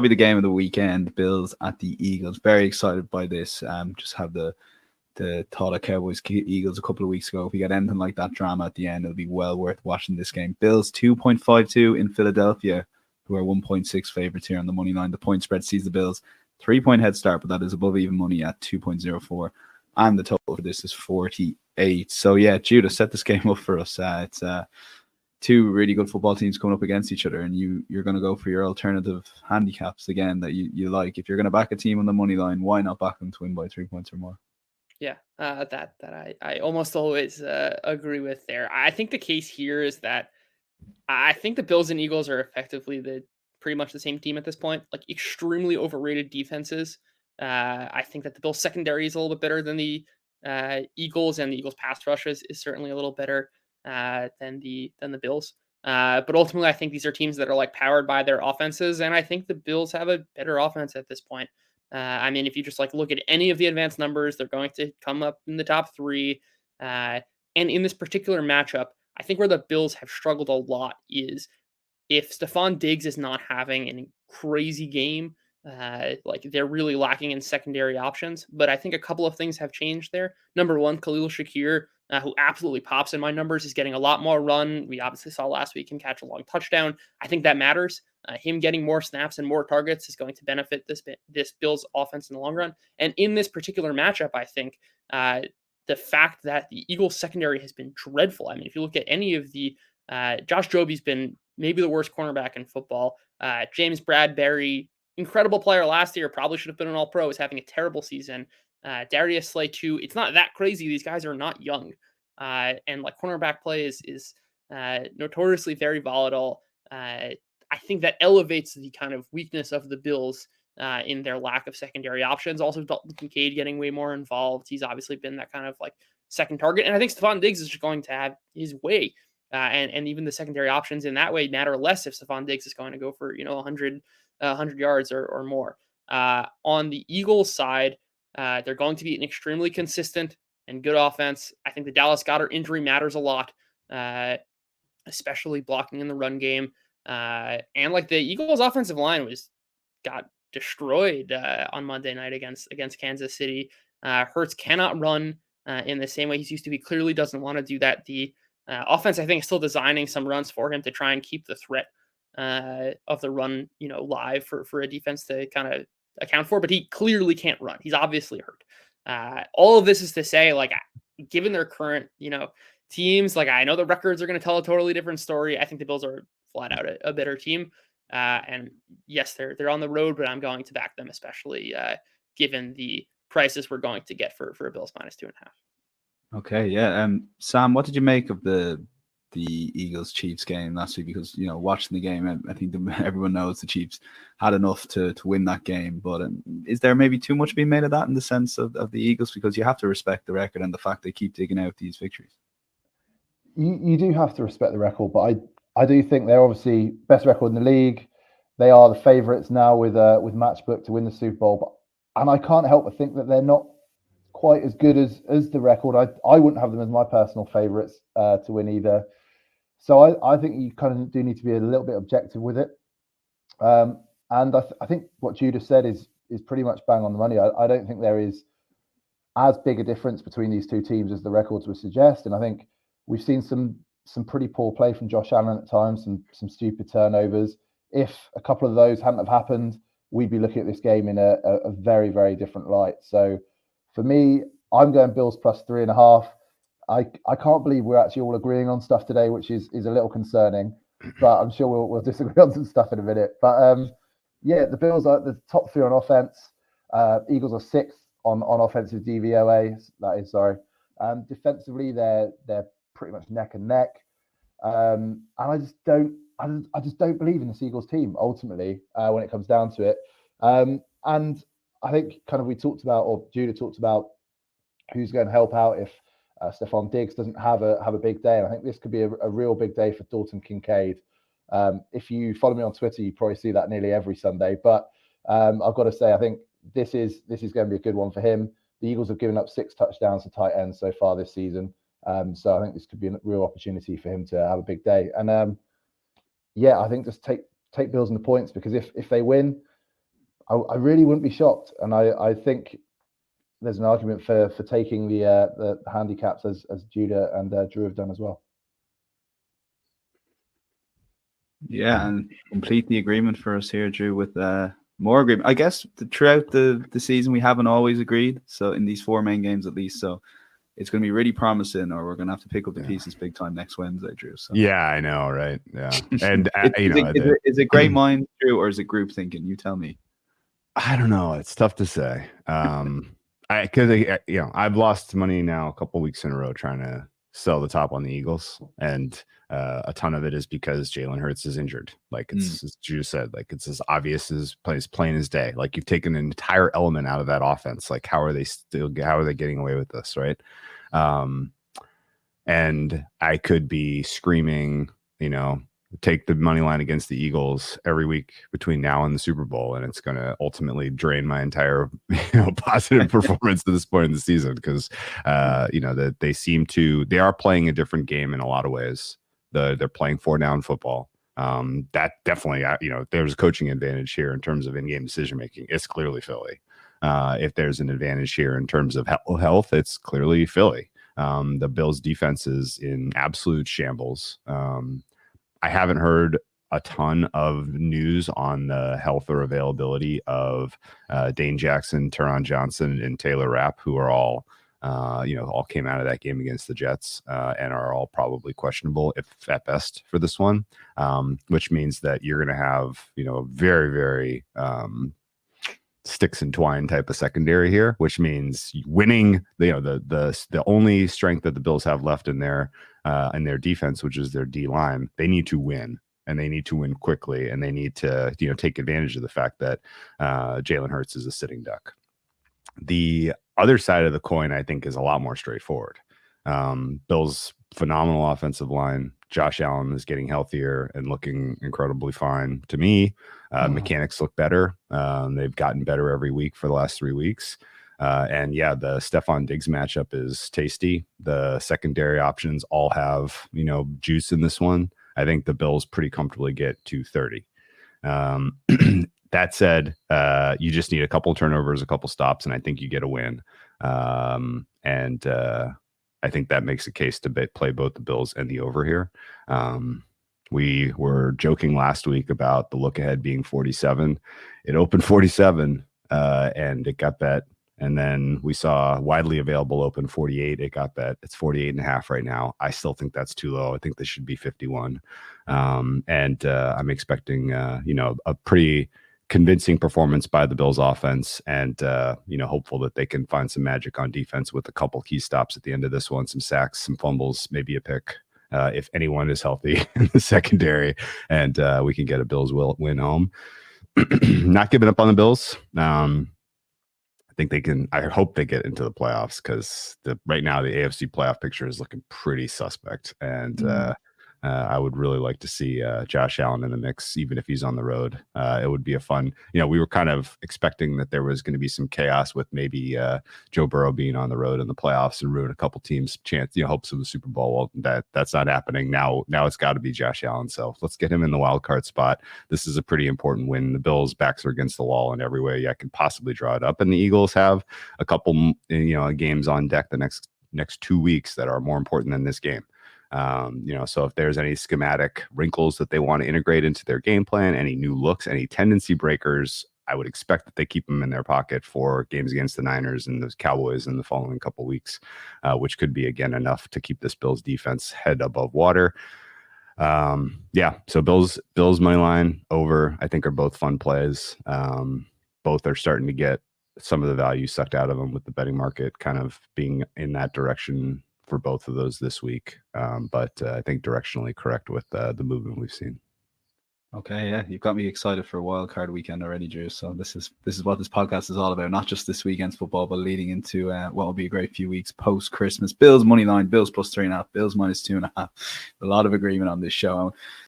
probably the game of the weekend. Bills at the Eagles. Very excited by this. Just have the thought of Cowboys Eagles a couple of weeks ago. If we get anything like that drama at the end, it'll be well worth watching this game. Bills 2.52 in Philadelphia, who are 1.6 favorites here on the money line. The point spread sees the Bills 3-point head start, but that is above even money at 2.04. And the total for this is 48. So yeah, Judah, set this game up for us. It's two really good football teams coming up against each other, and you're going to go for your alternative handicaps again that you like. If you're going to back a team on the money line, why not back them to win by 3 points or more? Yeah, that I almost always agree with there. I think the case here is that I think the Bills and Eagles are effectively pretty much the same team at this point, like extremely overrated defenses. I think that the Bills secondary is a little bit better than the Eagles, and the Eagles pass rush is certainly a little better than the Bills. But ultimately, I think these are teams that are like powered by their offenses, and I think the Bills have a better offense at this point. I mean, if you just like look at any of the advanced numbers, they're going to come up in the top three. And in this particular matchup, I think where the Bills have struggled a lot is if Stephon Diggs is not having a crazy game, like they're really lacking in secondary options. But I think a couple of things have changed there. Number one, Khalil Shakir, who absolutely pops in my numbers, is getting a lot more run. We obviously saw last week him catch a long touchdown. I think that matters. Him getting more snaps and more targets is going to benefit this Bills offense in the long run. And in this particular matchup, I think the fact that the Eagles secondary has been dreadful. I mean, if you look at any of the Josh Jobe's been maybe the worst cornerback in football. James Bradbury, incredible player last year, probably should have been an All-Pro, is having a terrible season. Darius Slay too. It's not that crazy. These guys are not young, and like cornerback play is notoriously very volatile. I think that elevates the kind of weakness of the Bills in their lack of secondary options. Also, Dalton Kincaid getting way more involved. He's obviously been that kind of like second target, and I think Stephon Diggs is just going to have his way. And even the secondary options in that way matter less if Stephon Diggs is going to go for 100 yards or more. On the Eagles side, they're going to be an extremely consistent and good offense. I think the Dallas Goedert injury matters a lot, especially blocking in the run game. And like the Eagles' offensive line got destroyed on Monday night against Kansas City. Hurts cannot run in the same way he's used to. He clearly doesn't want to do that. The offense, I think, is still designing some runs for him to try and keep the threat of the run, live for a defense to kind of account for. But he clearly can't run. He's obviously hurt. All of this is to say, like, given their current, teams, like I know the records are going to tell a totally different story. I think the Bills are flat out a better team. And yes, they're on the road, but I'm going to back them, especially given the prices we're going to get for a Bills -2.5. Okay, yeah. Sam, what did you make of the Eagles Chiefs game last week? Because watching the game, I think everyone knows the Chiefs had enough to win that game. But is there maybe too much being made of that in the sense of the Eagles? Because you have to respect the record and the fact they keep digging out these victories. You do have to respect the record, but I do think they're obviously best record in the league. They are the favourites now with Matchbook to win the Super Bowl. And I can't help but think that they're not quite as good as the record. I wouldn't have them as my personal favourites to win either. So I think you kind of do need to be a little bit objective with it. And I think what Judah said is pretty much bang on the money. I don't think there is as big a difference between these two teams as the records would suggest. And I think we've seen some pretty poor play from Josh Allen at times, some stupid turnovers. If a couple of those hadn't have happened, we'd be looking at this game in a very, very different light. So for me, I'm going Bills +3.5. I can't believe we're actually all agreeing on stuff today, which is a little concerning, but I'm sure we'll disagree on some stuff in a minute. But yeah, the Bills are the top 3 on offense. Eagles are 6th on offensive DVOA. That is, sorry. Defensively, they're pretty much neck and neck. And I just don't believe in this Eagles team ultimately when it comes down to it. And I think kind of we talked about, or Judah talked about, who's going to help out if Stephon Diggs doesn't have a big day. And I think this could be a real big day for Dalton Kincaid. If you follow me on Twitter, you probably see that nearly every Sunday. But I've got to say, I think this is going to be a good one for him. The Eagles have given up 6 touchdowns to tight ends so far this season. So I think this could be a real opportunity for him to have a big day. And yeah, I think just take Bills in the points, because if they win, I really wouldn't be shocked. And I think there's an argument for taking the handicaps as Judah and Drew have done as well. Yeah, and complete the agreement for us here, Drew, with more agreement. I guess throughout the season, we haven't always agreed. So in these 4 main games, at least. So it's going to be really promising, or we're going to have to pick up the pieces big time next Wednesday, Drew. So. Yeah, I know, right? Yeah. And, is it great mind, Drew, or is it group thinking? You tell me. I don't know. It's tough to say. I've lost money now a couple weeks in a row trying to sell the top on the Eagles, and a ton of it is because Jalen Hurts is injured. Like as Drew said, like it's as obvious as plain as day. Like you've taken an entire element out of that offense. Like how are they getting away with this, right? And I could be screaming, take the money line against the Eagles every week between now and the Super Bowl, and it's going to ultimately drain my entire positive performance at this point in the season, because that they are playing a different game in a lot of ways. They're playing 4-down football. That definitely, there's a coaching advantage here in terms of in-game decision making. It's clearly Philly. If there's an advantage here in terms of health, it's clearly Philly. The Bills' defense is in absolute shambles. I haven't heard a ton of news on the health or availability of Dane Jackson, Teron Johnson, and Taylor Rapp, who are all came out of that game against the Jets and are all probably questionable, if at best, for this one, which means that you're going to have, very, very sticks and twine type of secondary here, which means winning, the only strength that the Bills have left in their defense, which is their D line. They need to win, and they need to win quickly, and they need to take advantage of the fact that Jalen Hurts is a sitting duck. The other side of the coin, I think, is a lot more straightforward. Bills' phenomenal offensive line. Josh Allen is getting healthier and looking incredibly fine to me. Mechanics look better. They've gotten better every week for the last 3 weeks. The Stephon Diggs matchup is tasty. The secondary options all have, juice in this one. I think the Bills pretty comfortably get 230. That said, you just need a couple turnovers, a couple stops, and I think you get a win. I think that makes a case to play both the Bills and the over here. We were joking last week about the look ahead being 47. It opened 47 and it got bet. And then we saw widely available open 48. It got bet. It's 48.5 right now. I still think that's too low. I think this should be 51. I'm expecting, a pretty convincing performance by the Bills offense, and hopeful that they can find some magic on defense with a couple key stops at the end of this one, some sacks, some fumbles, maybe a pick if anyone is healthy in the secondary, and we can get a Bills win home. Not giving up on the Bills. I think they can. I hope they get into the playoffs, because right now the AFC playoff picture is looking pretty suspect, and I would really like to see Josh Allen in the mix, even if he's on the road. It would be a fun, we were kind of expecting that there was going to be some chaos with maybe Joe Burrow being on the road in the playoffs and ruin a couple teams' hopes of the Super Bowl. Well, that's not happening now. Now it's got to be Josh Allen. So let's get him in the wild card spot. This is a pretty important win. The Bills' backs are against the wall in every way I can possibly draw it up, and the Eagles have a couple, games on deck the next 2 weeks that are more important than this game. So if there's any schematic wrinkles that they want to integrate into their game plan, any new looks, any tendency breakers, I would expect that they keep them in their pocket for games against the Niners and the Cowboys in the following couple weeks, which could be, again, enough to keep this Bills defense head above water. So Bills money line over, I think, are both fun plays. Both are starting to get some of the value sucked out of them, with the betting market kind of being in that direction for both of those this week. But I think directionally correct with the movement we've seen. Okay, yeah, you've got me excited for a wild card weekend already, Drew. So this is what this podcast is all about, not just this weekend's football, but leading into what will be a great few weeks post Christmas. Bills money line, Bills plus 3.5, Bills minus 2.5. A lot of agreement on this show.